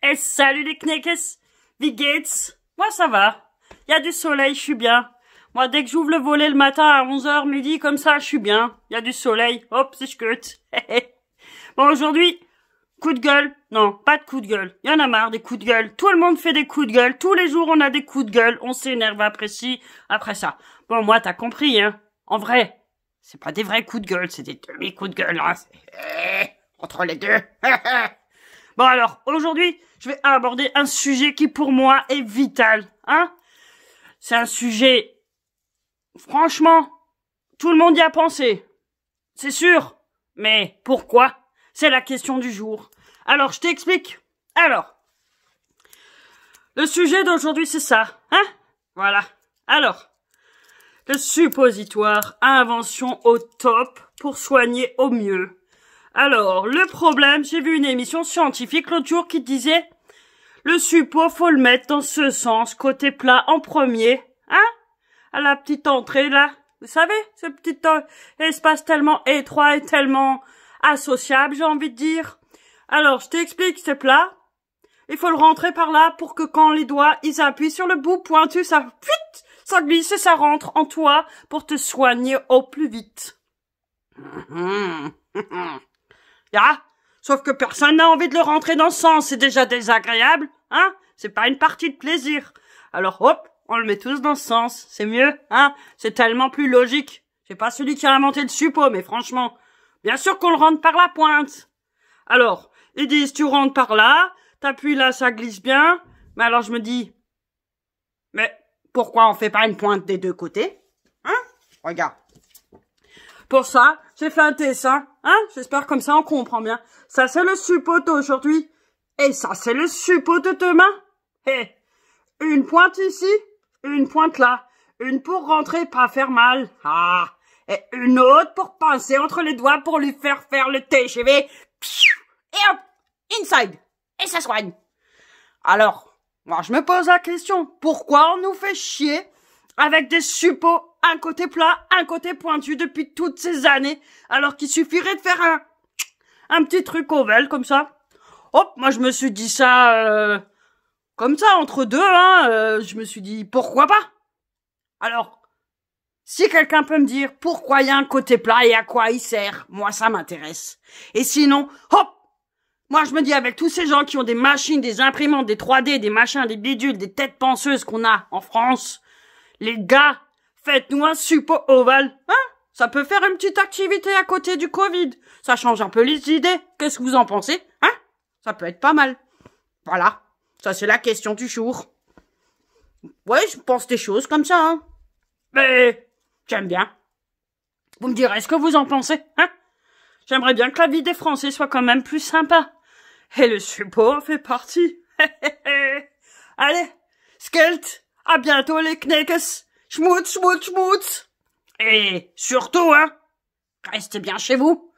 Et salut les kneckes, wie geht's? Moi ça va, il y a du soleil, je suis bien. Moi dès que j'ouvre le volet le matin à 11h, midi, comme ça, je suis bien. Il y a du soleil, hop, c'est chouette. Bon aujourd'hui, coup de gueule. Non, pas de coup de gueule. Il y en a marre des coups de gueule. Tout le monde fait des coups de gueule. Tous les jours on a des coups de gueule. On s'énerve après ci, après ça. Bon moi t'as compris hein. En vrai, c'est pas des vrais coups de gueule, c'est des demi-coups de gueule. Hein. Entre les deux. Bon alors, aujourd'hui, je vais aborder un sujet qui pour moi est vital, hein. C'est un sujet, franchement, tout le monde y a pensé, c'est sûr. Mais pourquoi? C'est la question du jour. Alors, je t'explique. Alors, le sujet d'aujourd'hui, c'est ça, hein. Voilà. Alors, le suppositoire, invention au top pour soigner au mieux. Alors, le problème, j'ai vu une émission scientifique l'autre jour qui disait le suppo, faut le mettre dans ce sens, côté plat en premier, hein, à la petite entrée là, vous savez, ce petit espace tellement étroit et tellement associable, j'ai envie de dire. Alors, je t'explique, c'est plat, il faut le rentrer par là pour que quand les doigts, ils appuient sur le bout pointu, ça glisse et ça rentre en toi pour te soigner au plus vite. Ah, sauf que personne n'a envie de le rentrer dans ce sens, c'est déjà désagréable, hein, c'est pas une partie de plaisir. Alors hop, on le met tous dans ce sens, c'est mieux, hein, c'est tellement plus logique. C'est pas celui qui a inventé le suppo, mais franchement, bien sûr qu'on le rentre par la pointe. Alors, ils disent tu rentres par là, t'appuies là, ça glisse bien, mais alors je me dis, mais pourquoi on fait pas une pointe des deux côtés, hein, regarde. Pour ça, j'ai fait un dessin, hein, j'espère comme ça on comprend bien. Ça c'est le suppo d'aujourd'hui, et ça c'est le suppo de demain. Hé, une pointe ici, une pointe là, une pour rentrer, pas faire mal. Ah, et une autre pour pincer entre les doigts pour lui faire le TGV. Et hop, inside, et ça soigne. Alors, moi je me pose la question, pourquoi on nous fait chier avec des suppos un côté plat, un côté pointu depuis toutes ces années, alors qu'il suffirait de faire un petit truc ovale comme ça. Hop, moi je me suis dit ça comme ça entre deux, hein. Je me suis dit pourquoi pas. Alors, si quelqu'un peut me dire pourquoi il y a un côté plat et à quoi il sert, moi ça m'intéresse. Et sinon, hop, moi je me dis avec tous ces gens qui ont des machines, des imprimantes, des 3D, des machins, des bidules, des têtes penseuses qu'on a en France, les gars, faites-nous un suppo ovale, hein? Ça peut faire une petite activité à côté du Covid. Ça change un peu les idées. Qu'est-ce que vous en pensez, hein? Ça peut être pas mal. Voilà. Ça, c'est la question du jour. Ouais, je pense des choses comme ça, hein. Mais, j'aime bien. Vous me direz ce que vous en pensez, hein? J'aimerais bien que la vie des Français soit quand même plus sympa. Et le suppo en fait partie. Allez, skelt, à bientôt les kneckes. Schmutz, schmutz, schmutz. Et surtout, hein, restez bien chez vous.